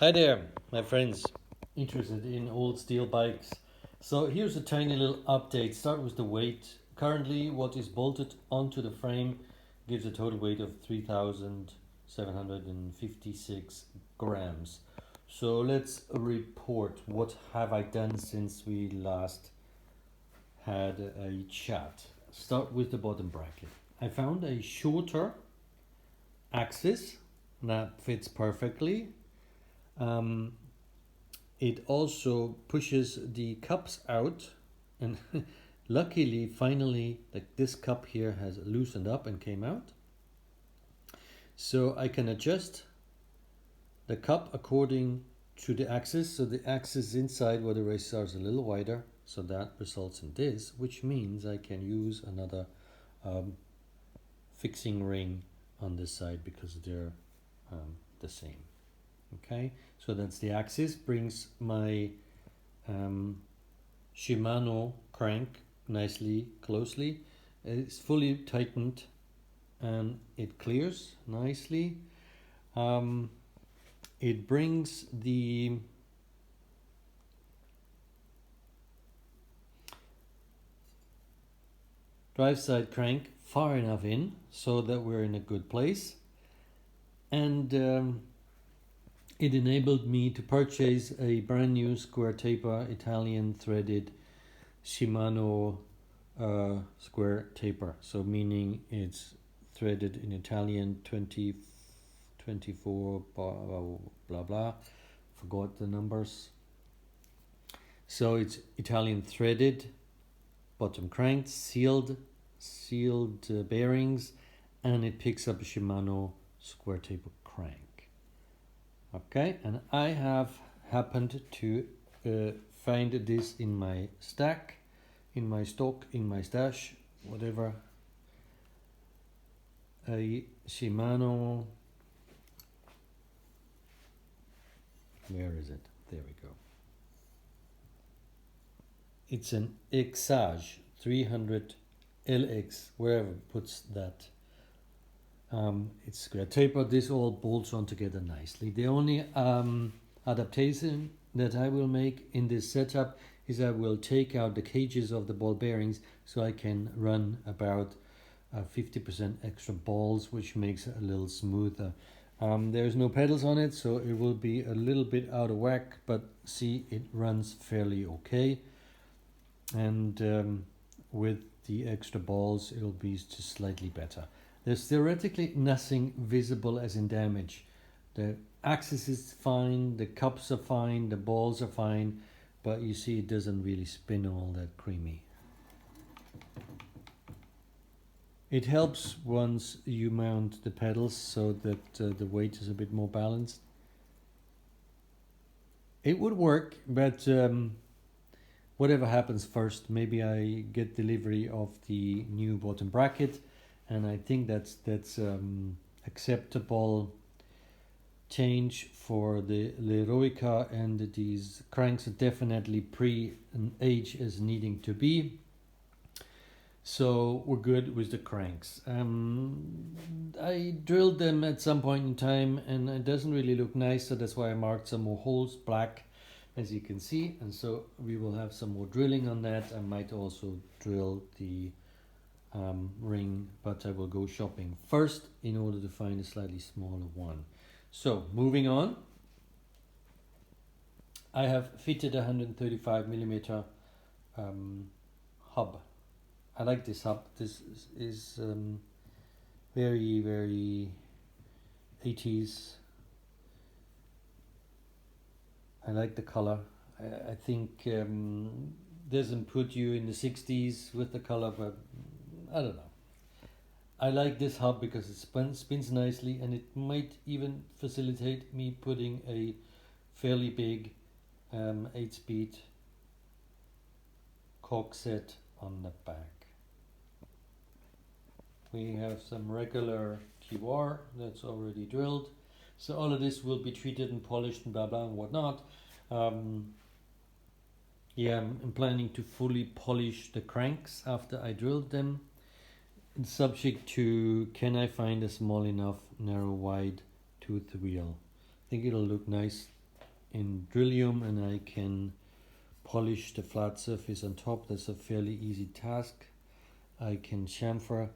Hi there, my friends interested in old steel bikes. So here's a tiny little update. Start with the weight. Currently, what is bolted onto the frame gives a total weight of 3,756 grams. So let's report what have I done since we last had a chat. Start with the bottom bracket. I found a shorter axis that fits perfectly. Um, it also pushes the cups out, and luckily finally like this cup here has loosened up and came out, so I can adjust the cup according to the axis. So the axis inside where the races are is a little wider, so that results in this, which means I can use another um, fixing ring on this side because they're the same. Okay, so that's the axis. Brings my Shimano crank nicely closely. It's fully tightened and it clears nicely. It brings the drive side crank far enough in so that we're in a good place, and it enabled me to purchase a brand new square taper Italian threaded Shimano square taper. So meaning it's threaded in Italian 24 blah blah, forgot the numbers. So it's Italian threaded, bottom cranked, sealed bearings, and it picks up a Shimano square taper crank. Okay, and I have happened to find this in my stack, in my stock, in my stash, whatever. A Shimano, where is it? There we go. It's an Exage 300 LX, wherever puts that. It's square taper. This all bolts on together nicely. The only adaptation that I will make in this setup is I will take out the cages of the ball bearings so I can run about 50% extra balls, which makes it a little smoother. There's no pedals on it, so it will be a little bit out of whack, but see, it runs fairly okay. And with the extra balls, it'll be just slightly better. There's theoretically nothing visible as in damage. The axis is fine, the cups are fine, the balls are fine, but you see it doesn't really spin all that creamy. It helps once you mount the pedals so that the weight is a bit more balanced. It would work, but whatever happens first, maybe I get delivery of the new bottom bracket, and I think that's acceptable change for the Leroica, and these cranks are definitely pre-age as needing to be. So we're good with the cranks. I drilled them at some point in time and it doesn't really look nice, so that's why I marked some more holes black, as you can see, and so we will have some more drilling on that. I might also drill the ring, but I will go shopping first in order to find a slightly smaller one. So moving on, I have fitted a 135 millimeter hub. I like this hub. This is very, very 80s. I like the color. I think doesn't put you in the 60s with the color, but I don't know. I like this hub because it spins nicely, and it might even facilitate me putting a fairly big 8-speed cork set on the back. We have some regular QR that's already drilled. So all of this will be treated and polished and blah blah and whatnot. Yeah, I'm planning to fully polish the cranks after I drilled them. It's subject to can I find a small enough narrow wide tooth wheel. I think it'll look nice in Drillium, and I can polish the flat surface on top. That's a fairly easy task. I can chamfer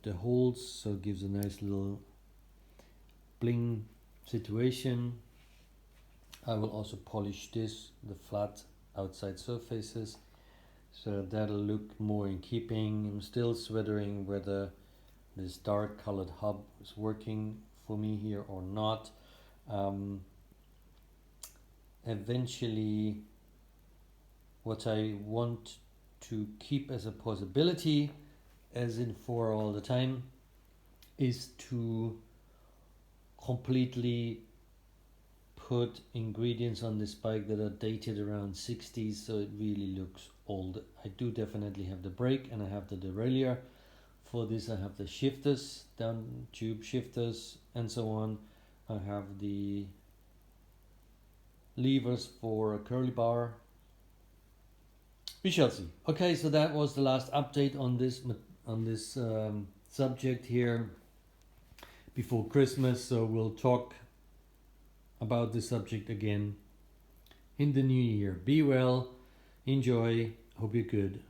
the holes, so it gives a nice little bling situation. I will also polish the flat outside surfaces, so that'll look more in keeping. I'm still sweating whether this dark colored hub is working for me here or not. Eventually, what I want to keep as a possibility, as in for all the time, is to completely put ingredients on this bike that are dated around 60s, so it really looks old. I do definitely have the brake and I have the derailleur. For this I have the shifters, down tube shifters and so on. I have the levers for a curly bar. We shall see. Okay, so that was the last update on this subject here before Christmas. So we'll talk about this subject again in the new year. Be well, enjoy, hope you're good.